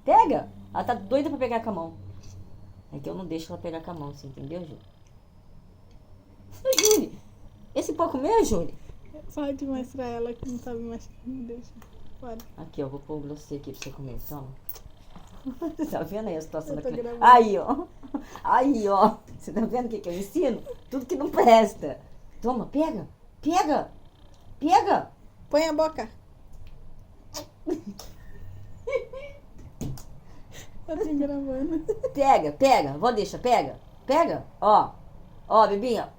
Pega! Ela tá doida pra pegar com a mão. É que eu não deixo ela pegar com a mão, você entendeu, Júlia? Júlia, esse pode comer, Júlia? Só de mostrar ela que não sabe mais. Deixa. Fora. Aqui, ó, vou pôr você aqui pra você comer, toma. Tá vendo aí a situação Eu tô daqui? gravando. Aí, ó. Aí, ó. Você tá vendo o que eu ensino? Tudo que não presta. Toma, pega. Pega. Pega. Põe a boca. Eu tô gravando. Pega, pega. Vó deixa, pega. Pega. Ó. Ó, bebinha.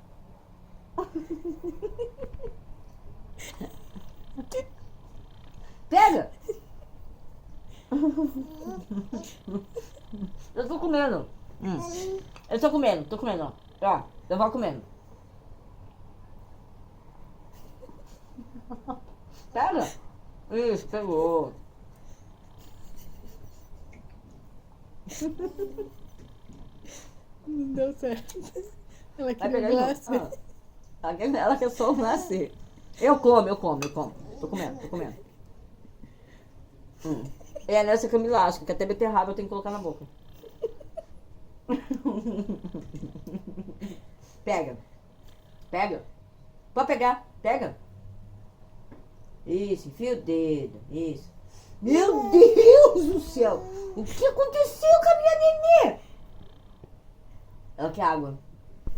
Pega. Eu tô comendo. Eu tô comendo, ó. Ó, eu vou comendo. Pega. Isso, pegou. Não deu certo. Ela Vai queria pegar um de novo. glacê. Ela quer só nascer. Eu como. Tô comendo. É nessa que eu me lasco, que até beterraba eu tenho que colocar na boca. Pega. Pega. Pode pegar. Pega. Isso, enfia o dedo. Isso. Meu Deus do céu! O que aconteceu com a minha nenê? Ela quer água.